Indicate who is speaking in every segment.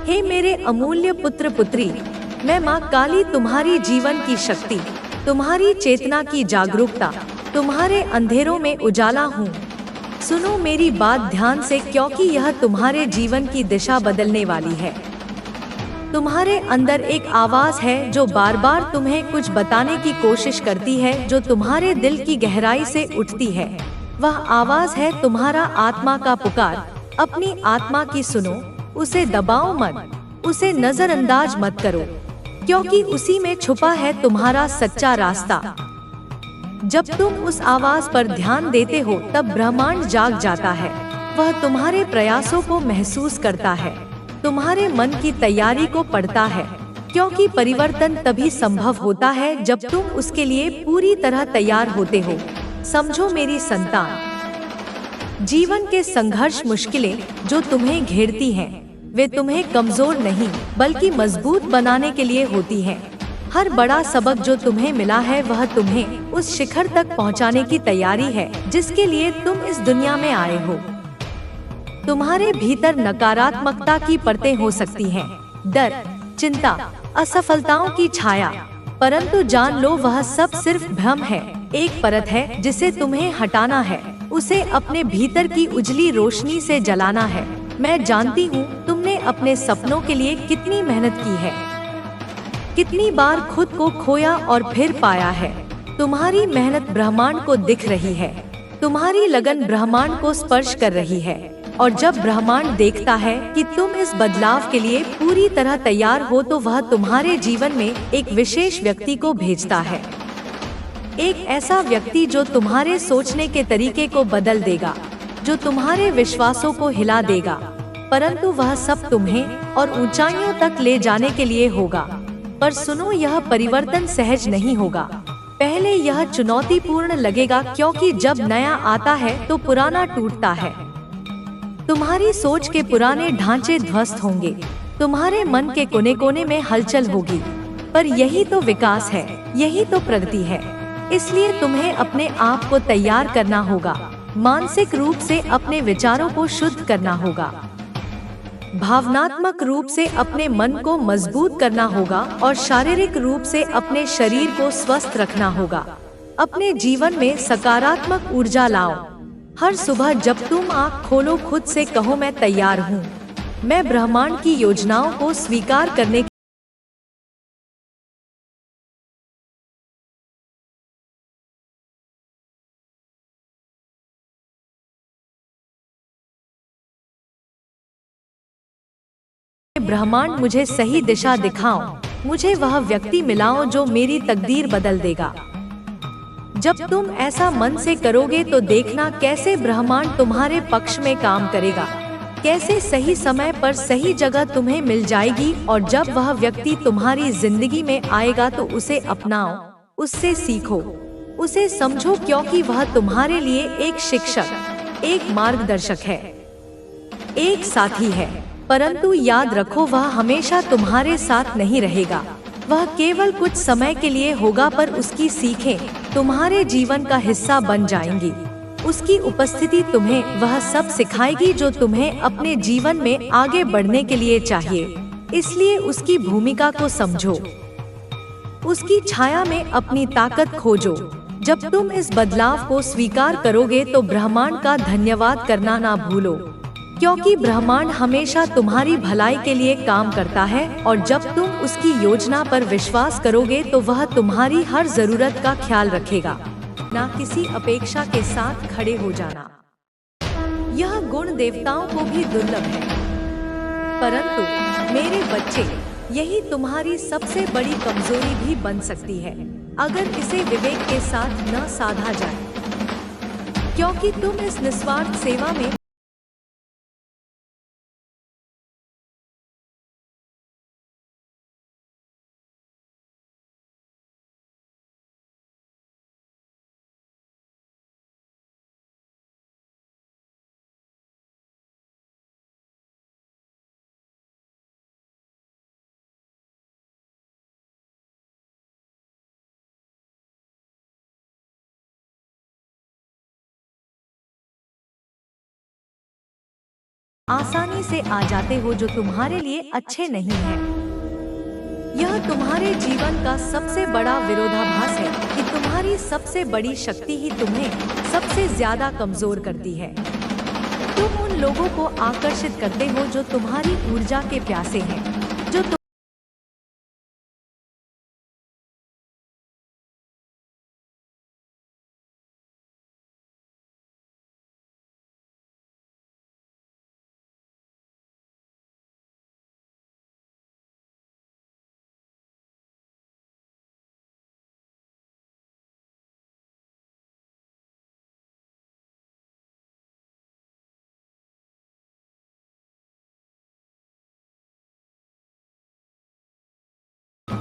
Speaker 1: हे मेरे अमूल्य पुत्र पुत्री, मैं माँ काली तुम्हारी जीवन की शक्ति, तुम्हारी चेतना की जागरूकता, तुम्हारे अंधेरों में उजाला हूँ। सुनो मेरी बात ध्यान से, क्योंकि यह तुम्हारे जीवन की दिशा बदलने वाली है। तुम्हारे अंदर एक आवाज है जो बार बार तुम्हें कुछ बताने की कोशिश करती है, जो तुम्हारे दिल की गहराई से उठती है। वह आवाज है तुम्हारा आत्मा का पुकार। अपनी आत्मा की सुनो, उसे दबाओ मत, उसे नजरअंदाज मत करो, क्योंकि उसी में छुपा है तुम्हारा सच्चा रास्ता। जब तुम उस आवाज पर ध्यान देते हो तब ब्रह्मांड जाग जाता है। वह तुम्हारे प्रयासों को महसूस करता है, तुम्हारे मन की तैयारी को पढ़ता है, क्योंकि परिवर्तन तभी संभव होता है जब तुम उसके लिए पूरी तरह तैयार होते हो। समझो मेरी संतान, जीवन के संघर्ष, मुश्किलें जो तुम्हें घेरती हैं, वे तुम्हें कमजोर नहीं बल्कि मजबूत बनाने के लिए होती हैं। हर बड़ा सबक जो तुम्हें मिला है वह तुम्हें उस शिखर तक पहुंचाने की तैयारी है जिसके लिए तुम इस दुनिया में आए हो। तुम्हारे भीतर नकारात्मकता की परतें हो सकती हैं, डर, चिंता, असफलताओं की छाया, परंतु जान लो वह सब सिर्फ भ्रम है। एक परत है जिसे तुम्हें हटाना है, उसे अपने भीतर की उजली रोशनी से जलाना है। मैं जानती हूँ तुमने अपने सपनों के लिए कितनी मेहनत की है, कितनी बार खुद को खोया और फिर पाया है। तुम्हारी मेहनत ब्रह्मांड को दिख रही है, तुम्हारी लगन ब्रह्मांड को स्पर्श कर रही है। और जब ब्रह्मांड देखता है कि तुम इस बदलाव के लिए पूरी तरह तैयार हो तो वह तुम्हारे जीवन में एक विशेष व्यक्ति को भेजता है। एक ऐसा व्यक्ति जो तुम्हारे सोचने के तरीके को बदल देगा, जो तुम्हारे विश्वासों को हिला देगा, परंतु वह सब तुम्हें और ऊंचाइयों तक ले जाने के लिए होगा। पर सुनो, यह परिवर्तन सहज नहीं होगा। पहले यह चुनौतीपूर्ण लगेगा, क्योंकि जब नया आता है तो पुराना टूटता है। तुम्हारी सोच के पुराने ढांचे ध्वस्त होंगे, तुम्हारे मन के कोने कोने में हलचल होगी, पर यही तो विकास है, यही तो प्रगति है। इसलिए तुम्हें अपने आप को तैयार करना होगा, मानसिक रूप से अपने विचारों को शुद्ध करना होगा, भावनात्मक रूप से अपने मन को मजबूत करना होगा और शारीरिक रूप से अपने शरीर को स्वस्थ रखना होगा। अपने जीवन में सकारात्मक ऊर्जा लाओ। हर सुबह जब तुम आँख खोलो, खुद से कहो मैं तैयार हूँ, मैं ब्रह्मांड की योजनाओं को स्वीकार करने ब्रह्मांड मुझे सही दिशा दिखाओ, मुझे वह व्यक्ति मिलाओ जो मेरी तकदीर बदल देगा। जब तुम ऐसा मन से करोगे तो देखना कैसे ब्रह्मांड तुम्हारे पक्ष में काम करेगा, कैसे सही समय पर सही जगह तुम्हें मिल जाएगी। और जब वह व्यक्ति तुम्हारी जिंदगी में आएगा तो उसे अपनाओ, उससे सीखो, उसे समझो, क्योंकि वह तुम्हारे लिए एक शिक्षक, एक मार्गदर्शक है, एक साथी है। परंतु याद रखो, वह हमेशा तुम्हारे साथ नहीं रहेगा, वह केवल कुछ समय के लिए होगा, पर उसकी सीखें तुम्हारे जीवन का हिस्सा बन जाएंगी। उसकी उपस्थिति तुम्हें वह सब सिखाएगी जो तुम्हें अपने जीवन में आगे बढ़ने के लिए चाहिए। इसलिए उसकी भूमिका को समझो, उसकी छाया में अपनी ताकत खोजो। जब तुम इस बदलाव को स्वीकार करोगे तो ब्रह्मांड का धन्यवाद करना ना भूलो, क्योंकि ब्रह्मांड हमेशा तुम्हारी भलाई के लिए काम करता है। और जब तुम उसकी योजना पर विश्वास करोगे तो वह तुम्हारी हर जरूरत का ख्याल रखेगा। ना किसी अपेक्षा के साथ खड़े हो जाना, यह गुण देवताओं को भी दुर्लभ है। परंतु मेरे बच्चे, यही तुम्हारी सबसे बड़ी कमजोरी भी बन सकती है, अगर इसे विवेक के साथ न साधा जाए, क्योंकि तुम इस निस्वार्थ सेवा में आसानी से आ जाते हो जो तुम्हारे लिए अच्छे नहीं हैं। यह तुम्हारे जीवन का सबसे बड़ा विरोधाभास है कि तुम्हारी सबसे बड़ी शक्ति ही तुम्हें सबसे ज्यादा कमजोर करती है। तुम उन लोगों को आकर्षित करते हो जो तुम्हारी ऊर्जा के प्यासे हैं, जो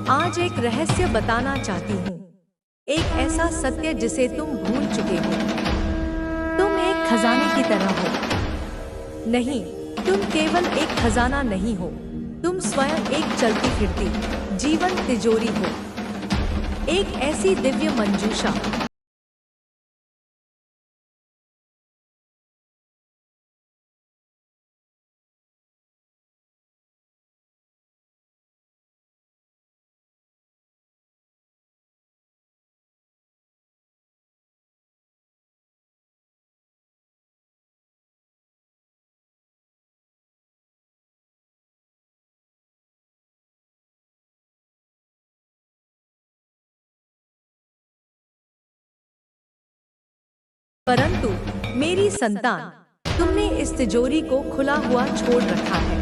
Speaker 1: आज एक रहस्य बताना चाहती हूँ। एक ऐसा सत्य जिसे तुम भूल चुके हो। तुम एक खजाने की तरह हो। नहीं, तुम केवल एक खजाना नहीं हो। तुम स्वयं एक चलती फिरती जीवन तिजोरी हो। एक ऐसी दिव्य मंजूषा परंतु मेरी संतान, तुमने इस तिजोरी को खुला हुआ छोड़ रखा है।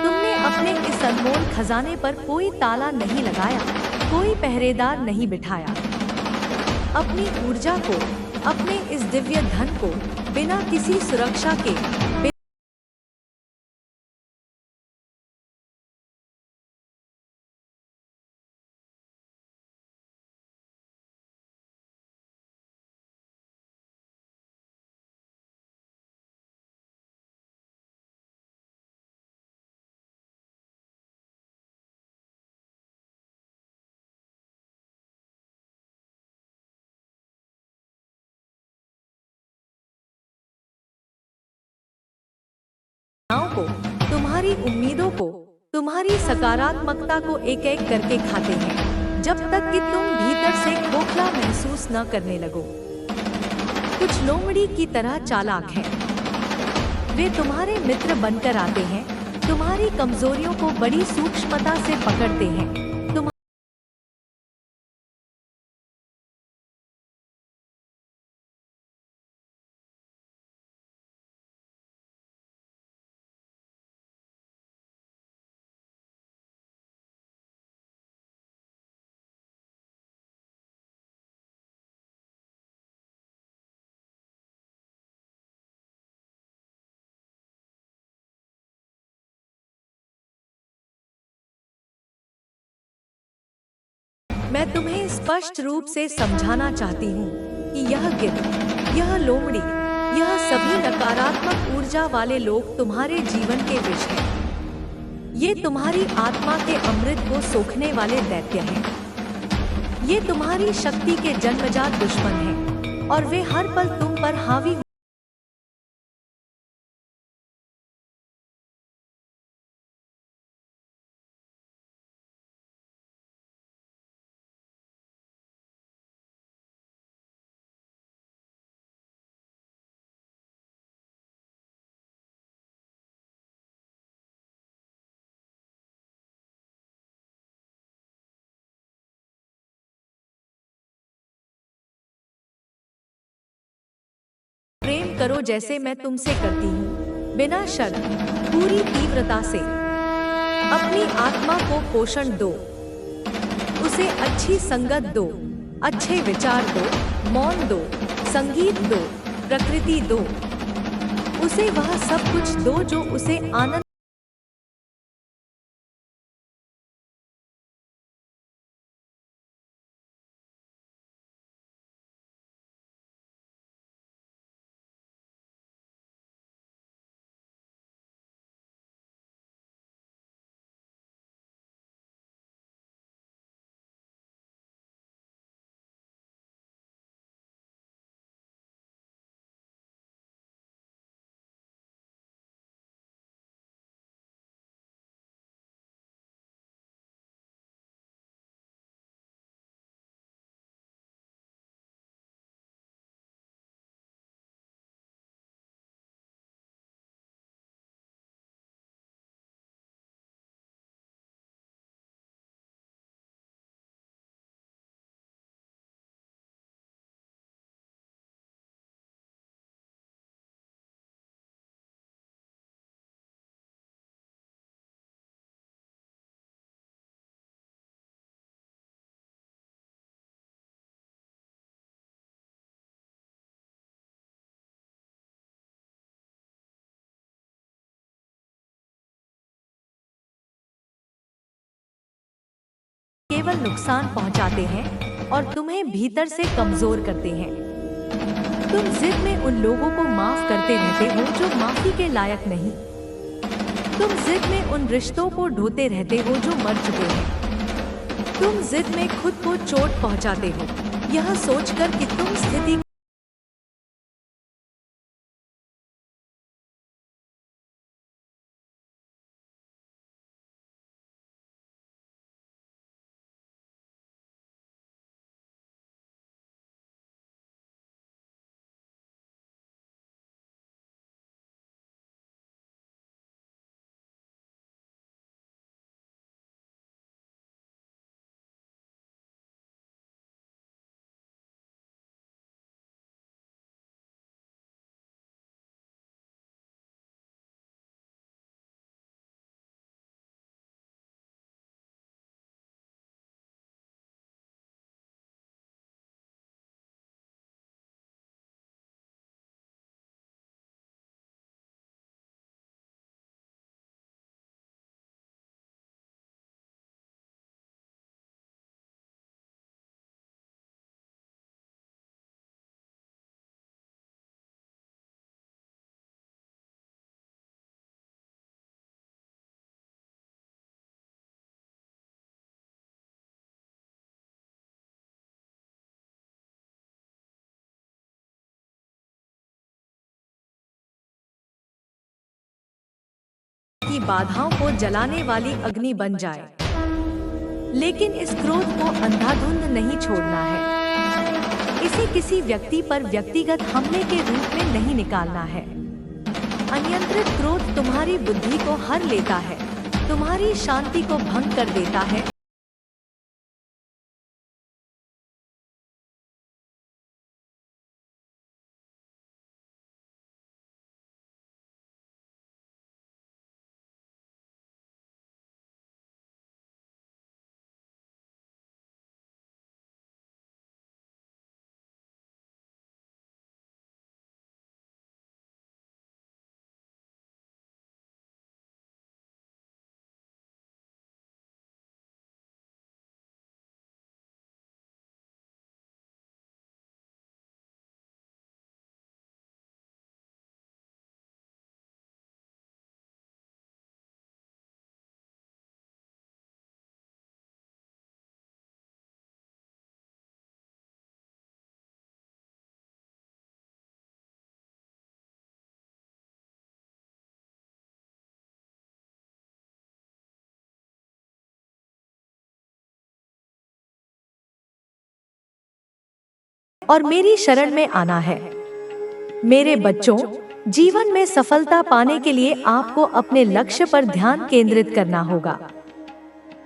Speaker 1: तुमने अपने इस अनमोल खजाने पर कोई ताला नहीं लगाया, कोई पहरेदार नहीं बिठाया। अपनी ऊर्जा को, अपने इस दिव्य धन को बिना किसी सुरक्षा के को, तुम्हारी उम्मीदों को, तुम्हारी सकारात्मकता को एक एक करके खाते हैं, जब तक कि तुम भीतर से खोखला महसूस न करने लगो। कुछ लोमड़ी की तरह चालाक हैं। वे तुम्हारे मित्र बनकर आते हैं, तुम्हारी कमजोरियों को बड़ी सूक्ष्मता से पकड़ते हैं। मैं तुम्हें स्पष्ट रूप से समझाना चाहती हूँ कि यह गिद्ध, यह लोमड़ी, यह सभी नकारात्मक ऊर्जा वाले लोग तुम्हारे जीवन के विष हैं। ये तुम्हारी आत्मा के अमृत को सोखने वाले दैत्य हैं। ये तुम्हारी शक्ति के जन्मजात दुश्मन हैं और वे हर पल तुम पर हावी प्रेम करो जैसे मैं तुमसे करती हूँ, बिना शर्त, पूरी तीव्रता से। अपनी आत्मा को पोषण दो, उसे अच्छी संगत दो, अच्छे विचार दो, मौन दो, संगीत दो, प्रकृति दो। उसे वह सब कुछ दो जो उसे आनंद केवल नुकसान पहुंचाते हैं और तुम्हें भीतर से कमजोर करते हैं। तुम जिद में उन लोगों को माफ करते रहते हो जो माफी के लायक नहीं। तुम जिद में उन रिश्तों को ढोते रहते हो जो मर चुके हैं। तुम जिद में खुद को चोट पहुंचाते हो, यह सोचकर कि तुम स्थिति की बाधाओं को जलाने वाली अग्नि बन जाए। लेकिन इस क्रोध को अंधाधुंध नहीं छोड़ना है। इसे किसी व्यक्ति पर व्यक्तिगत हमले के रूप में नहीं निकालना है। अनियंत्रित क्रोध तुम्हारी बुद्धि को हर लेता है, तुम्हारी शांति को भंग कर देता है। और मेरी शरण में आना है। मेरे बच्चों, जीवन में सफलता पाने के लिए आपको अपने लक्ष्य पर ध्यान केंद्रित करना होगा।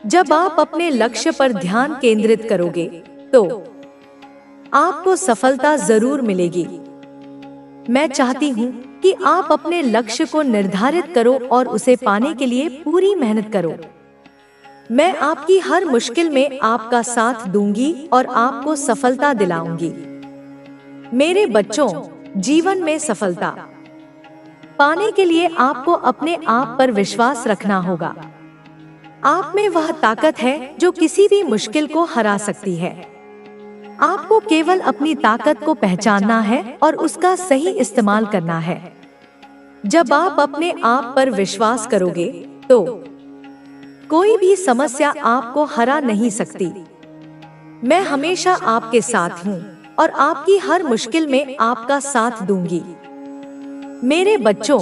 Speaker 1: जब आप अपने लक्ष्य पर ध्यान केंद्रित करोगे तो आपको सफलता जरूर मिलेगी। मैं चाहती हूँ कि आप अपने लक्ष्य को निर्धारित करो और उसे पाने के लिए पूरी मेहनत करो। मैं आपकी हर मुश्किल में आपका साथ दूंगी और आपको सफलता दिलाऊंगी। मेरे बच्चों, जीवन में सफलता पाने के लिए आपको अपने आप पर विश्वास रखना होगा। आप में वह ताकत है जो किसी भी मुश्किल को हरा सकती है। आपको केवल अपनी ताकत को पहचानना है और उसका सही इस्तेमाल करना है। जब आप अपने आप पर विश्वास करोगे तो कोई भी समस्या आपको हरा नहीं सकती। मैं हमेशा आपके साथ हूँ और आपकी हर मुश्किल में आपका साथ दूंगी। मेरे बच्चों,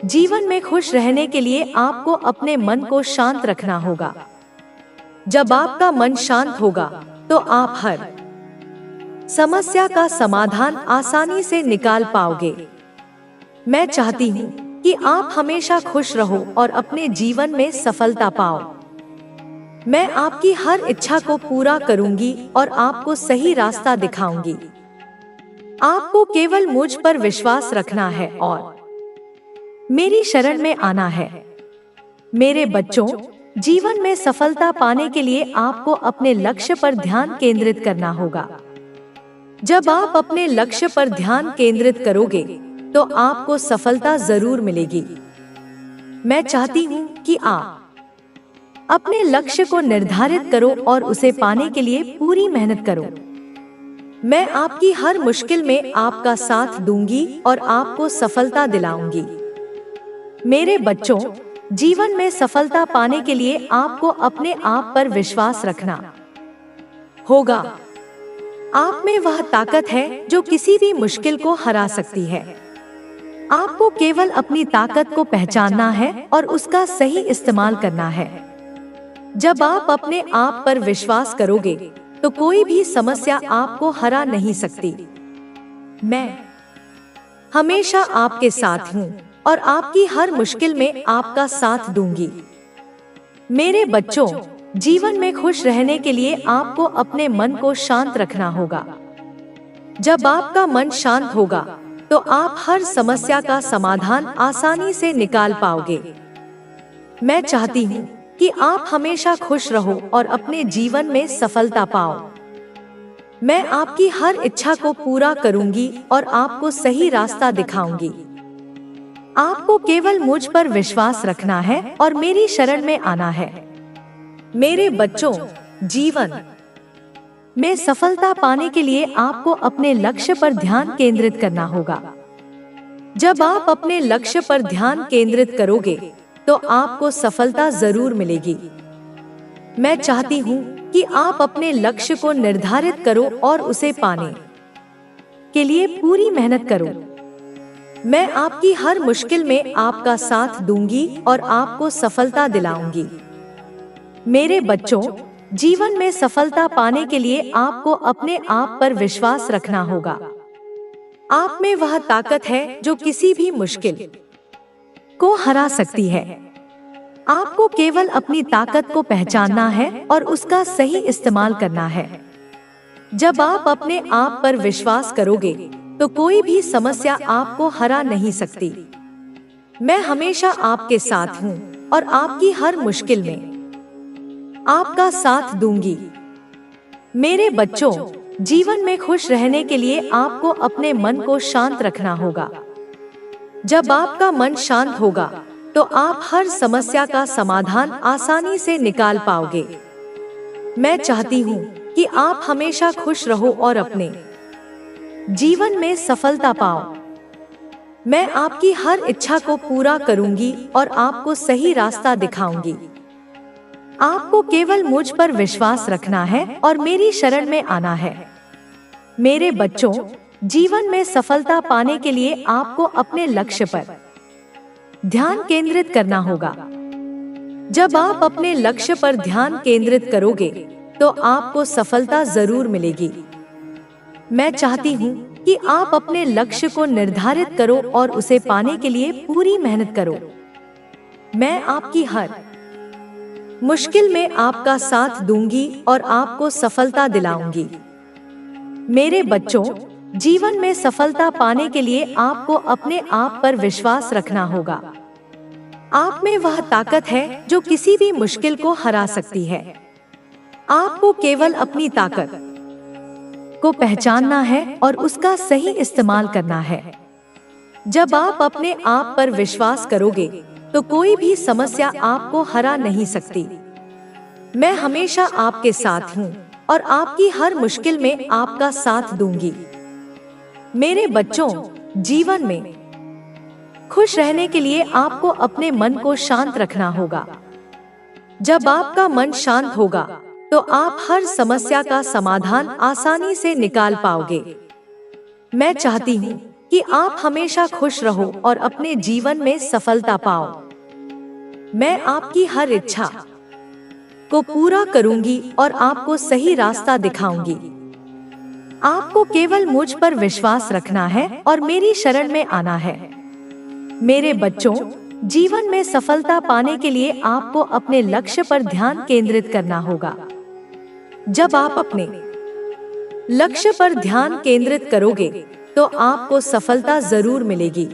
Speaker 1: जीवन में खुश रहने के लिए आपको अपने मन को शांत रखना होगा। जब आपका मन शांत होगा तो आप हर समस्या का समाधान आसानी से निकाल पाओगे। मैं चाहती हूँ कि आप हमेशा खुश रहो और अपने जीवन में सफलता पाओ। मैं आपकी हर इच्छा को पूरा करूंगी और आपको सही रास्ता दिखाऊंगी। आपको केवल मुझ पर विश्वास रखना है और मेरी शरण में आना है। मेरे बच्चों, जीवन में सफलता पाने के लिए आपको अपने लक्ष्य पर ध्यान केंद्रित करना होगा। जब आप अपने लक्ष्य पर ध्यान केंद्रित करोगे तो आपको सफलता जरूर मिलेगी। मैं चाहती हूँ कि आप अपने लक्ष्य को निर्धारित करो और उसे पाने के लिए पूरी मेहनत करो। मैं आपकी हर मुश्किल में आपका साथ दूंगी और आपको सफलता दिलाऊंगी। मेरे बच्चों, जीवन में सफलता पाने के लिए आपको अपने आप पर विश्वास रखना होगा। आप में वह ताकत है जो किसी भी मुश्किल को हरा सकती है। आपको केवल अपनी ताकत को पहचानना है और उसका सही इस्तेमाल करना है। जब आप अपने आप पर विश्वास करोगे तो कोई भी समस्या आपको हरा नहीं सकती। मैं हमेशा आपके साथ हूँ और आपकी हर मुश्किल में आपका साथ दूंगी। मेरे बच्चों, जीवन में खुश रहने के लिए आपको अपने मन को शांत रखना होगा। जब आपका मन शांत होगा तो आप हर समस्या का समाधान आसानी से निकाल पाओगे। मैं चाहती हूँ कि आप हमेशा खुश रहो और अपने जीवन में सफलता पाओ। मैं आपकी हर इच्छा को पूरा करूंगी और आपको सही रास्ता दिखाऊंगी। आपको केवल मुझ पर विश्वास रखना है और मेरी शरण में आना है। मेरे बच्चों, जीवन में सफलता पाने के लिए आपको अपने लक्ष्य पर ध्यान केंद्रित करना होगा। जब आप अपने लक्ष्य पर ध्यान केंद्रित करोगे तो आपको सफलता जरूर मिलेगी। मैं चाहती हूँ कि आप अपने लक्ष्य को निर्धारित करो और उसे पाने के लिए पूरी मेहनत करो। मैं आपकी हर मुश्किल में आपका साथ दूंगी और आपको सफलता दिलाऊंगी। मेरे बच्चों, जीवन में सफलता पाने के लिए आपको अपने आप पर विश्वास रखना होगा। आप में वह ताकत है जो किसी भी मुश्किल को हरा सकती है। आपको केवल अपनी ताकत को पहचानना है और उसका सही इस्तेमाल करना है। जब आप अपने आप पर विश्वास करोगे तो कोई भी समस्या आपको हरा नहीं सकती। मैं हमेशा आपके साथ हूँ और आपकी हर मुश्किल में आपका साथ दूंगी। मेरे बच्चों, जीवन में खुश रहने के लिए आपको अपने मन को शांत रखना होगा। जब आपका मन शांत होगा तो आप हर समस्या का समाधान आसानी से निकाल पाओगे। मैं चाहती हूँ कि आप हमेशा खुश रहो और अपने जीवन में सफलता पाओ। मैं आपकी हर इच्छा को पूरा करूंगी और आपको सही रास्ता दिखाऊंगी। आपको केवल मुझ पर विश्वास रखना है और मेरी शरण में आना है। मेरे बच्चों, जीवन में सफलता पाने के लिए आपको अपने लक्ष्य पर ध्यान केंद्रित करना होगा। जब आप अपने लक्ष्य पर ध्यान केंद्रित करोगे तो आपको सफलता जरूर मिलेगी। मैं चाहती हूँ कि आप अपने लक्ष्य को निर्धारित करो और उसे पाने के लिए पूरी मेहनत करो। मैं आपकी हर मुश्किल में आपका साथ दूंगी और आपको सफलता दिलाऊंगी। मेरे बच्चों, जीवन में सफलता पाने के लिए आपको अपने आप पर विश्वास रखना होगा। आप में वह ताकत है जो किसी भी मुश्किल को हरा सकती है। आपको केवल अपनी ताकत को पहचानना है और उसका सही इस्तेमाल करना है। जब आप अपने आप पर विश्वास करोगे तो कोई भी समस्या आपको हरा नहीं सकती। मैं हमेशा आपके साथ हूँ और आपकी हर मुश्किल में आपका साथ दूंगी। मेरे बच्चों, जीवन में खुश रहने के लिए आपको अपने मन को शांत रखना होगा। जब आपका मन शांत होगा तो आप हर समस्या का समाधान आसानी से निकाल पाओगे। मैं चाहती हूँ कि आप हमेशा खुश रहो और अपने जीवन में सफलता पाओ। मैं आपकी हर इच्छा को पूरा करूंगी और आपको सही रास्ता दिखाऊंगी। आपको केवल मुझ पर विश्वास रखना है और मेरी शरण में आना है। मेरे बच्चों, जीवन में सफलता पाने के लिए आपको अपने लक्ष्य पर ध्यान केंद्रित करना होगा। जब आप अपने लक्ष्य पर ध्यान केंद्रित करोगे तो आपको सफलता जरूर मिलेगी।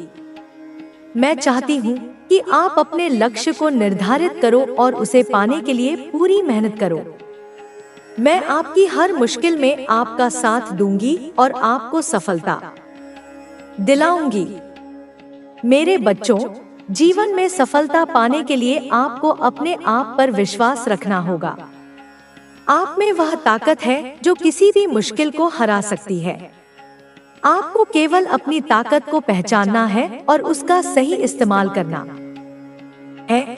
Speaker 1: मैं चाहती हूँ कि आप अपने लक्ष्य को निर्धारित करो और उसे पाने के लिए पूरी मेहनत करो। मैं आपकी हर मुश्किल में आपका साथ दूंगी और आपको सफलता दिलाऊंगी। मेरे बच्चों, जीवन में सफलता पाने के लिए आपको अपने आप पर विश्वास रखना होगा। आप में वह ताकत है जो किसी भी मुश्किल को हरा सकती है। आपको केवल अपनी ताकत को पहचानना है और उसका सही इस्तेमाल करना है।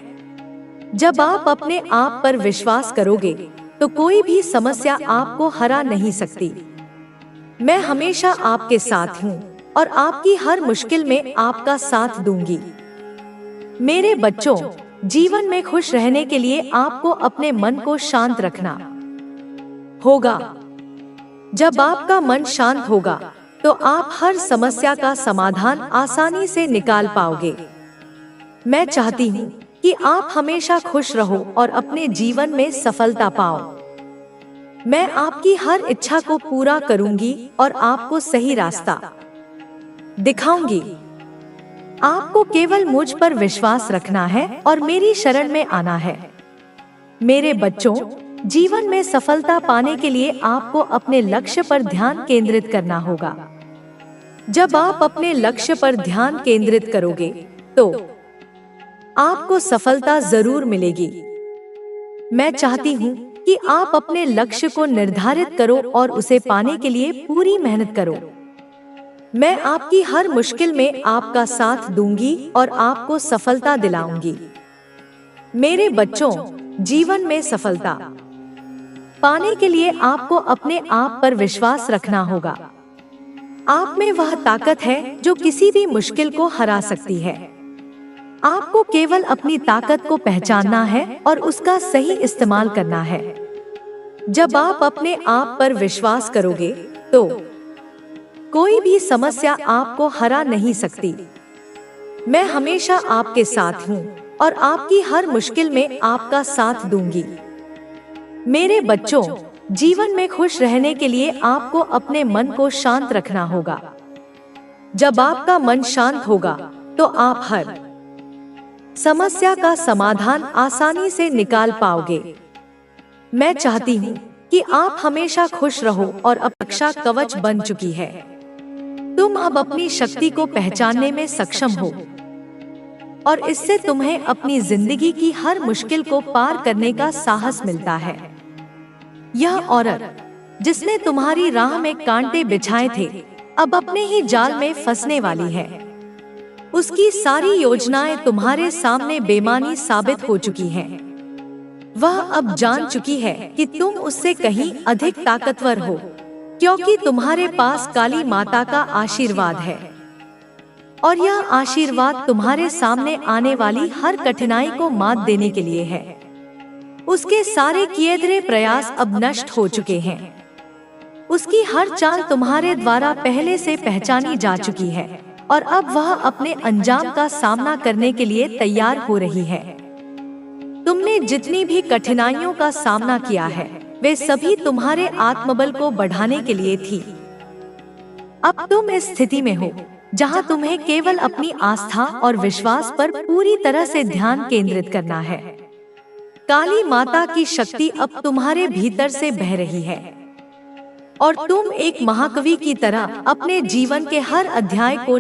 Speaker 1: जब आप अपने आप पर विश्वास करोगे तो कोई भी समस्या आपको हरा नहीं सकती। मैं हमेशा आपके साथ हूँ और आपकी हर मुश्किल में आपका साथ दूंगी। मेरे बच्चों, जीवन में खुश रहने के लिए आपको अपने मन को शांत रखना होगा। जब आपका मन शांत होगा तो आप हर समस्या का समाधान आसानी से निकाल पाओगे। मैं चाहती हूँ कि आप हमेशा खुश रहो और अपने जीवन में सफलता पाओ। मैं आपकी हर इच्छा को पूरा करूंगी और आपको सही रास्ता दिखाऊंगी। आपको केवल मुझ पर विश्वास रखना है और मेरी शरण में आना है। मेरे बच्चों, जीवन में सफलता पाने के लिए आपको अपने लक्ष्य पर ध्यान केंद्रित करना होगा। जब आप अपने लक्ष्य पर ध्यान केंद्रित करोगे तो आपको सफलता जरूर मिलेगी। मैं चाहती हूँ कि आप अपने लक्ष्य को निर्धारित करो और उसे पाने के लिए पूरी मेहनत करो। मैं आपकी हर मुश्किल में आपका साथ दूंगी और आपको सफलता दिलाऊंगी। मेरे बच्चों, जीवन में सफलता पाने के लिए आपको अपने आप पर विश्वास रखना होगा। आप में वह ताकत है जो किसी भी मुश्किल को हरा सकती है। आपको केवल अपनी ताकत को पहचानना है और उसका सही इस्तेमाल करना है। जब आप अपने आप पर विश्वास करोगे तो कोई भी समस्या आपको हरा नहीं सकती। मैं हमेशा आपके साथ हूँ और आपकी हर मुश्किल में आपका साथ दूंगी। मेरे बच्चों, जीवन में खुश रहने के लिए आपको अपने मन को शांत रखना होगा। जब आपका मन शांत होगा तो आप हर समस्या का समाधान आसानी से निकाल पाओगे। मैं चाहती हूँ कि आप हमेशा खुश रहो और अपेक्षा कवच बन चुकी है। तुम अब अपनी शक्ति को पहचानने में सक्षम हो और इससे तुम्हें अपनी जिंदगी की हर मुश्किल को पार करने का साहस मिलता है। यह औरत जिसने तुम्हारी राह में कांटे बिछाए थे, अब अपने ही जाल में फंसने वाली है। उसकी सारी योजनाएं तुम्हारे सामने बेमानी साबित हो चुकी हैं। वह अब जान चुकी है कि तुम उससे कहीं अधिक ताकतवर हो, क्योंकि तुम्हारे पास काली माता का आशीर्वाद है और यह आशीर्वाद तुम्हारे सामने आने वाली हर कठिनाई को मात देने के लिए है। उसके सारे किए गए प्रयास अब नष्ट हो चुके हैं। उसकी हर चाल तुम्हारे द्वारा पहले से पहचानी जा चुकी है और अब वह अपने अंजाम का सामना करने के लिए तैयार हो रही है। तुमने जितनी भी कठिनाइयों का सामना किया है, वे सभी तुम्हारे आत्मबल को बढ़ाने के लिए थी। अब तुम इस स्थिति में हो जहां तुम्हें केवल अपनी आस्था और विश्वास पर पूरी तरह से ध्यान केंद्रित करना है। काली माता की शक्ति अब तुम्हारे भीतर से बह रही है और तुम एक महाकवि की तरह अपने जीवन के हर अध्याय को